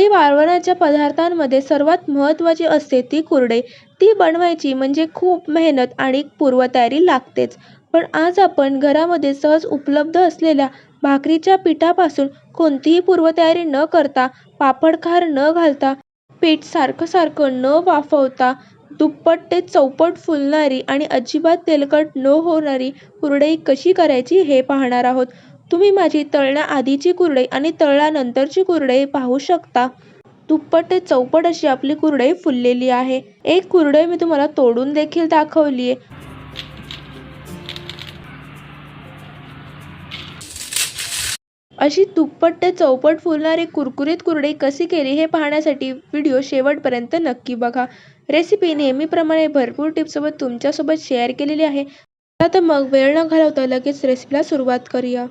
कुरडई वाळवण्याच्या पदार्थांमध्ये सर्वात महत्त्वाची असते ती कुरडई. ती बनवायची म्हणजे खूप मेहनत आणि पूर्वतयारी लागतेच. पण आज आपण घरामध्ये सहज उपलब्ध असलेल्या भाकरीच्या पिठापासून कोणतीही पूर्वतयारी न करता, पापड-खार न घालता, पीठ सारखं सारखं न वाफवता दुप्पट ते चौपट फुलणारी आणि अजिबात तेलकट न होणारी कुरडई कशी करायची हे पाहणार आहोत. तुम्ही माझी तळण्याआधीची कुरडई आणि तळल्यानंतरची कुरडई पाहू शकता. दुप्पट ते चौपट अशी आपली कुरडई फुललेली आहे. एक कुरडई मी तुम्हाला तोडून देखील दाखवली आहे. अशी दुप्पट ते चौपट फुलणारी कुरकुरीत कुरडई कशी केली हे पाहण्यासाठी व्हिडिओ शेवटपर्यंत नक्की बघा. रेसिपी नेहमीप्रमाणे भरपूर टिप्ससोबत तुमच्यासोबत शेअर केलेली आहे. चला तर मग वेळ न घालवता लगेच रेसिपीला सुरुवात करूया.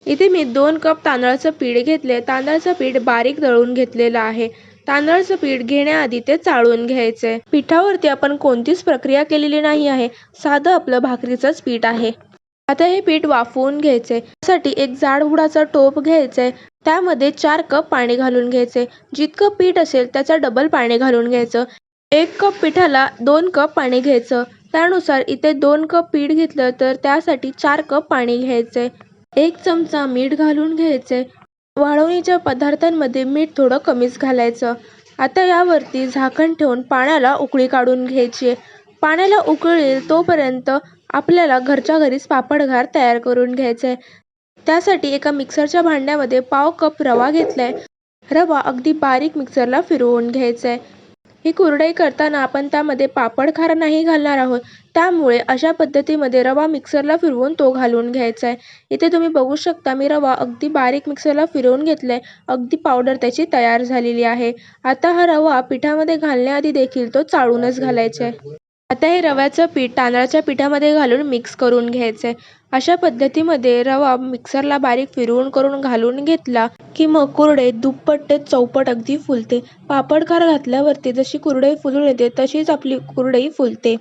इथे मी 2 कप तांदळाचं पीठ घेतले. तांदळाचं पीठ बारीक दळून घेतलेलं आहे. तांदळाचं पीठ घेण्याआधी ते चाळून घ्यायचंय. पिठावरती आपण कोणतीच प्रक्रिया केलेली नाही आहे. साधं आपलं भाकरीचंच पीठ आहे. आता हे पीठ वाफवून घ्यायचंय. त्यासाठी एक जाडबुडाचा टोप घ्यायचाय. त्यामध्ये 4 कप पाणी घालून घ्यायचंय. जितकं पीठ असेल त्याचा डबल पाणी घालून घ्यायचं. 1 कप पिठाला 2 कप पाणी घ्यायचं. त्यानुसार इथे 2 कप पीठ घेतलं तर त्यासाठी 4 कप पाणी घ्यायचंय. 1 चमचा मीठ घालून घ्यायचंय. वाळवणीच्या पदार्थांमध्ये मीठ थोडं कमीच घालायचं. आता यावरती झाकण ठेवून पाण्याला उकळी काढून घ्यायची आहे. पाण्याला उकळी येईल तोपर्यंत आपल्याला घरच्या घरीच पापड-खार तयार करून घ्यायचं आहे. त्यासाठी एका मिक्सरच्या भांड्यामध्ये पाव कप रवा घेतलाय. रवा अगदी बारीक मिक्सरला फिरवून घ्यायचा आहे. ही कुरडई करताना आपण त्यामध्ये पापड-खार नाही घालणार आहोत. त्यामुळे अशा पद्धतीमध्ये रवा मिक्सरला फिरवून तो घालून घ्यायचा आहे. इथे तुम्ही बघू शकता मी रवा अगदी बारीक मिक्सरला फिरवून घेतलाय. अगदी पावडर त्याची तयार झालेली आहे. आता हा रवा पिठामध्ये घालण्याआधी देखील तो चाळूनच घालायचा आहे. आता हे रव्याचं पीठ तांदळाच्या पिठामध्ये घालून मिक्स करून घ्यायचंय. अशा पद्धतीमध्ये रवा मिक्सरला बारीक फिरवून करून घालून घेतला की मग कुरडई दुप्पट ते चौपट अगदी फुलते. पापड-खार घातल्यावरती जशी कुरडई फुलून येते तशीच आपली कुरडई फुलते.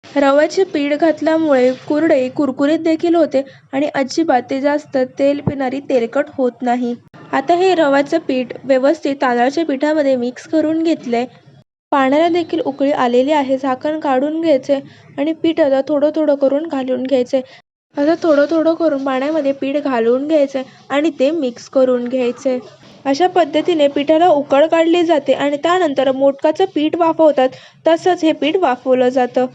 रव्याचे पीठ घातल्यामुळे कुरडई कुरकुरीत देखील होते आणि अजिबात ते जास्त तेल पिणारी तेलकट होत नाही. आता हे रव्याचं पीठ व्यवस्थित तांदळाच्या पिठामध्ये मिक्स करून घेतलंय. पाण्याला देखील उकळी आलेली आहे. झाकण काढून घ्यायचे आणि पीठ आता थोडं थोडं करून घालून घ्यायचे. आता थोडं थोडं करून पाण्यामध्ये पीठ घालून घ्यायचे आणि ते मिक्स करून घ्यायचे. अशा पद्धतीने पिठाला उकळ काढली जाते आणि त्यानंतर मोदकाचं पीठ वाफवतात तसंच हे पीठ वाफवलं जातं.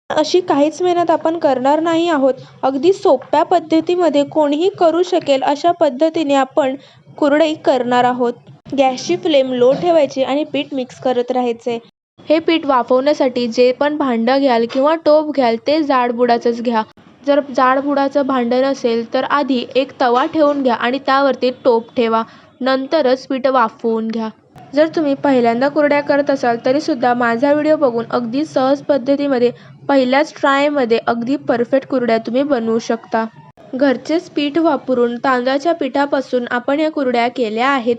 अशी काहीच मेहनत आपण करणार नाही आहोत. अगदी सोप्या पद्धतीमध्ये कोणीही करू शकेल अशा पद्धतीने आपण कुरडई करणार आहोत. गॅसची फ्लेम लो ठेवायची आणि पीठ मिक्स करत राहायचे. हे पीठ वाफवण्यासाठी जे पण भांडं घ्याल किंवा टोप घ्याल ते जाडबुडाचंच घ्या. जर जाडबुडाचं भांडं नसेल तर आधी एक तवा ठेवून घ्या आणि त्यावरती टोप ठेवा. नंतरच पीठ वाफवून घ्या. जर तुम्ही पहिल्यांदा कुरड्या करत असाल तरीसुद्धा माझा व्हिडिओ बघून अगदी सहज पद्धतीमध्ये पहिल्याच ट्रायमध्ये अगदी परफेक्ट कुरड्या तुम्ही बनवू शकता. घरचेच पीठ वापरून तांदळाच्या पिठापासून आपण या कुरड्या केल्या आहेत.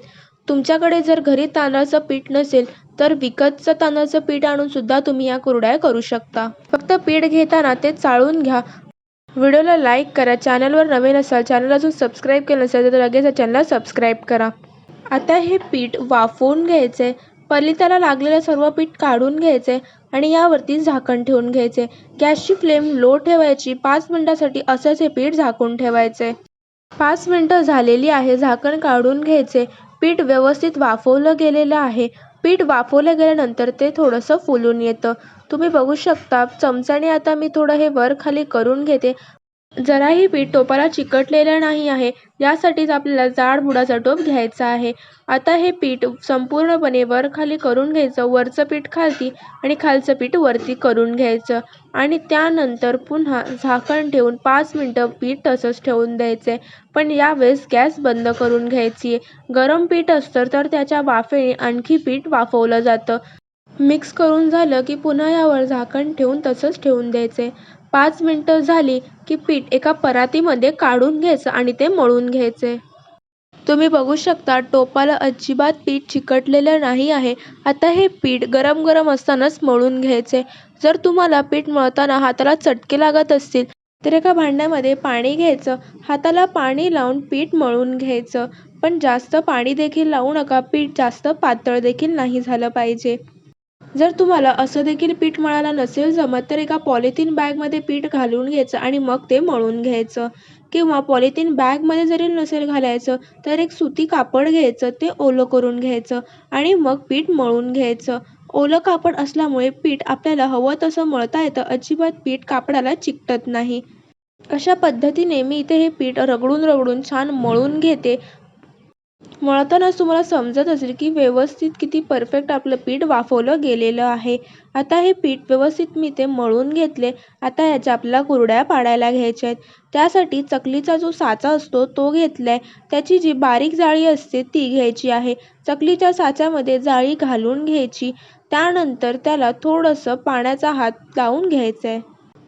तुमच्याकडे जर घरी तांदळाचं पीठ नसेल तर विकतचं तांदळाचं पीठ आणून सुद्धा तुम्ही या कुरड्या करू शकता. फक्त पीठ घेताना ते चाळून घ्या. व्हिडिओला लाईक करा. चॅनलवर नवीन असाल, चॅनल अजून सबस्क्राईब केलं नसेल तर लगेच चॅनलला सबस्क्राईब करा. आता हे पीठ वाफवून घ्यायचे. पलिताला लागलेलं सर्व पीठ काढून घ्यायचे आणि यावरती झाकण ठेवून घ्यायचे. गॅसची फ्लेम लो ठेवायची. 5 मिनिटांसाठी असंच हे पीठ झाकून ठेवायचे. 5 मिनिटं झालेली आहे. झाकण काढून घ्यायचे. पीठ व्यवस्थित वाफवलं गेलेलं आहे. पीठ वाफवलं गेल्यानंतर ते थोडंसं फुलून येतं. तुम्ही बघू शकता चमच्याने आता मी थोडं हे वर खाली करून घेते. जराही पीठ टोपाला चिकटलेलं नाही आहे. यासाठीच आपल्याला जाडबुडाचा टोप घ्यायचा आहे. आता हे पीठ संपूर्णपणे वर खाली करून घ्यायचं. वरचं पीठ खालती आणि खालचं पीठ वरती करून घ्यायचं आणि त्यानंतर पुन्हा झाकण ठेवून 5 मिनिटं पीठ तसंच ठेवून द्यायचं आहे. पण यावेळेस गॅस बंद करून घ्यायची आहे. गरम पीठ असतं तर त्याच्या वाफेने आणखी पीठ वाफवलं जातं. मिक्स करून झालं की पुन्हा यावर झाकण ठेवून तसंच ठेवून द्यायचे. 5 मिनिटं झाली की पीठ एका परातीमध्ये काढून घ्यायचं आणि ते मळून घ्यायचे. तुम्ही बघू शकता टोपाला अजिबात पीठ चिकटलेलं नाही आहे. आता हे पीठ गरम गरम असतानाच मळून घ्यायचे. जर तुम्हाला पीठ मळताना हाताला चटके लागत असतील तर एका भांड्यामध्ये पाणी घ्यायचं, हाताला पाणी लावून पीठ मळून घ्यायचं. पण जास्त पाणी देखील लावू नका, पीठ जास्त पातळ देखील नाही झालं पाहिजे. जर तुम्हाला असं देखील पीठ मळायला नसेल जमत तर एका पॉलिथिन बॅगमध्ये पीठ घालून घ्यायचं आणि मग ते मळून घ्यायचं. किंवा पॉलिथिन बॅगमध्ये जरी नसेल घालायचं तर एक सुती कापड घ्यायचं, ते ओलं करून घ्यायचं आणि मग पीठ मळून घ्यायचं. ओलं कापड असल्यामुळे पीठ आपल्याला हवं तसं मळता येतं, अजिबात पीठ कापडाला चिकटत नाही. अशा पद्धतीने मी इथे हे पीठ रगडून रगडून छान मळून घेते. मळतानाच तुम्हाला समजत असेल की व्यवस्थित किती परफेक्ट आपलं पीठ वाफवलं गेलेलं आहे. आता हे पीठ व्यवस्थित मी ते मळून घेतले. आता याच्या आपल्याला कुरड्या पाडायला घ्यायच्या आहेत. त्यासाठी चकलीचा जो साचा असतो तो घेतलाय. त्याची जी बारीक जाळी असते ती घ्यायची आहे. चकलीच्या साच्यामध्ये जाळी घालून घ्यायची. त्यानंतर त्याला थोडंसं पाण्याचा हात लावून घ्यायचा आहे.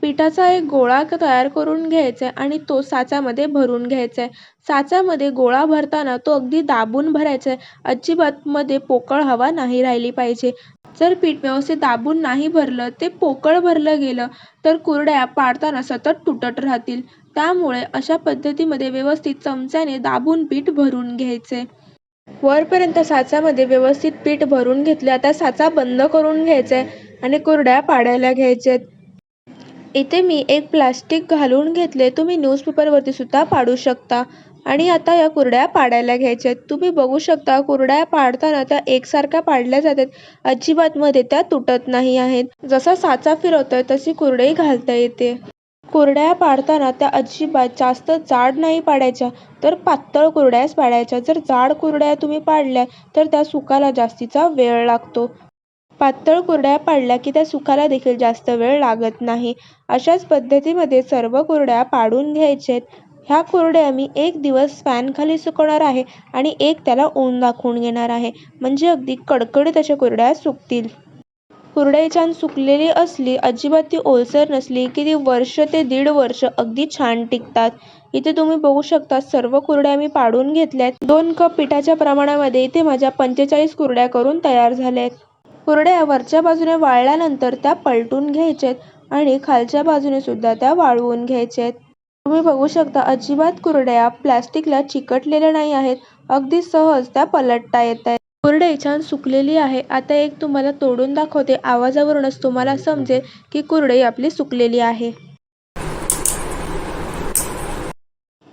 पिठाचा एक गोळा तयार करून घ्यायचा आहे आणि तो साच्यामध्ये भरून घ्यायचा आहे. साच्यामध्ये गोळा भरताना तो अगदी दाबून भरायचा आहे. अजिबात मध्ये पोकळ हवा नाही राहिली पाहिजे. जर पीठ व्यवस्थित दाबून नाही भरलं, ते पोकळ भरलं गेलं तर कुरड्या पाडताना सतत तुटत राहतील. त्यामुळे अशा पद्धतीमध्ये व्यवस्थित चमच्याने दाबून पीठ भरून घ्यायचे. वरपर्यंत साच्यामध्ये व्यवस्थित पीठ भरून घेतले. आता साचा बंद करून घ्यायचा आहे आणि कुरड्या पाडायला घ्यायच्या आहेत. इथे मी एक प्लास्टिक घालून घेतले. तुम्ही न्यूजपेपरवरती सुद्धा पाडू शकता. आणि आता या कुरड्या पाडायला घ्यायच्या आहेत. तुम्ही बघू शकता कुरड्या पाडताना त्या एकसारख्या पाडल्या जातात. अजिबात मध्ये त्या तुटत नाही आहेत. जसा साचा फिरवतोय तशी कुरडई घालता येते. कुरड्या पाडताना त्या अजिबात जास्त जाड नाही पाडायच्या, तर पातळ कुरड्याच पाडायच्या. जर जाड कुरड्या तुम्ही पाडल्या तर त्या सुकायला जास्तीचा वेळ लागतो. पातळ कुरड्या पाडल्या की त्या सुकायला देखील जास्त वेळ लागत नाही. अशाच पद्धतीमध्ये सर्व कुरड्या पाडून घ्यायच्या आहेत. ह्या कुरड्या मी 1 दिवस फॅनखाली सुकवणार आहे आणि एक त्याला ऊन दाखवून घेणार आहे. म्हणजे अगदी कडकडीत अशा कुरड्या सुकतील. कुरडई छान सुकलेली असली, अजिबात ती ओलसर नसली की ती वर्ष ते 1.5 वर्ष अगदी छान टिकतात. इथे तुम्ही बघू शकता सर्व कुरड्या मी पाडून घेतल्यात. 2 कप पिठाच्या प्रमाणामध्ये इथे माझ्या 45 कुरड्या करून तयार झाल्यात. कुरड्या वरच्या बाजूने वाळल्यानंतर त्या पलटून घ्यायच्यात आणि खालच्या बाजूने सुद्धा त्या वाळवून घ्यायच्यात. तुम्ही बघू शकता अजिबात कुरड्या प्लास्टिकला चिकटलेल्या नाही आहेत. अगदी सहज त्या पलटता येत आहेत. कुरडई छान सुकलेली आहे. आता एक तुम्हाला तोडून दाखवते. आवाजावरूनच तुम्हाला समजेल की कुरडई आपली सुकलेली आहे.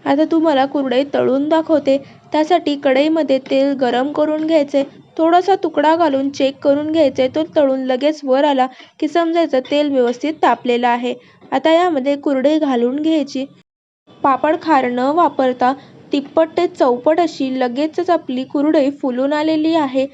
आता तुम्हाला कुरडई तळून दाखवते. त्यासाठी कढईमध्ये तेल गरम करून घ्यायचे. थोडासा तुकडा घालून चेक करून घ्यायचे. तो तळून लगेच वर आला की समजायचं तेल व्यवस्थित तापलेलं आहे. आता यामध्ये कुरडई घालून घ्यायची. पापड खार न वापरता तिप्पट ते चौपट अशी लगेचच आपली कुरडई फुलून आलेली आहे.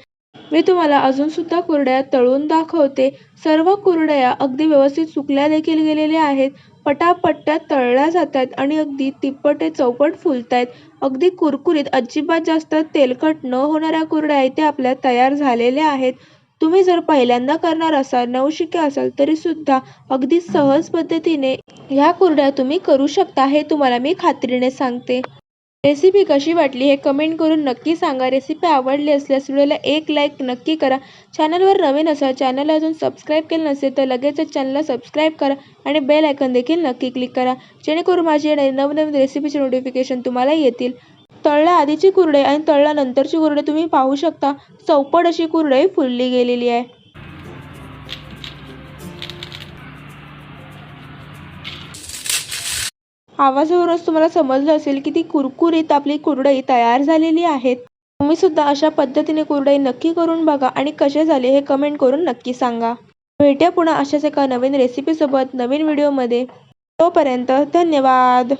मी तुम्हाला अजून सुद्धा कुरड्या तळून दाखवते. सर्व कुरड्या अगदी व्यवस्थित सुकल्या देखील गेलेल्या आहेत. पटापट त्या तळल्या जातात आणि अगदी तिप्पट ते चौपट फुलतायत. अगदी कुरकुरीत, अजिबात जास्त तेलकट न होणाऱ्या कुरड्या इथे आपल्या तयार झालेल्या आहेत. तुम्ही जर पहिल्यांदा करणार असाल, नवशिके असाल तरी सुद्धा अगदी सहज पद्धतीने ह्या कुरड्या तुम्ही करू शकता. हे तुम्हाला मी खात्रीने सांगते. रेसिपी कशी वाटली हे कमेंट करून नक्की सांगा. रेसिपी आवडली असल्यास व्हिडिओला एक लाईक नक्की करा. चॅनलवर नवीन असाल, चॅनलला अजून सबस्क्राईब केलं नसेल तर लगेचच चॅनलला सबस्क्राईब करा आणि बेल आयकॉन देखील नक्की क्लिक करा, जेणेकरून माझी येणारी नवनवीन रेसिपीचे नोटिफिकेशन तुम्हाला येतील. तळल्या आधीची कुरडई आणि तळल्यानंतरची कुरडई तुम्ही पाहू शकता. चौपट अशी कुरडई फुलली गेलेली आहे. आवाजावरूनच तुम्हाला समजलं असेल की ती कुरकुरीत आपली कुरडई तयार झालेली आहे. तुम्ही सुद्धा अशा पद्धतीने कुरडई नक्की करून बघा आणि कसे झाले हे कमेंट करून नक्की सांगा. भेटूया पुन्हा अशाच एका नवीन रेसिपीसोबत नवीन व्हिडिओमध्ये. तोपर्यंत धन्यवाद.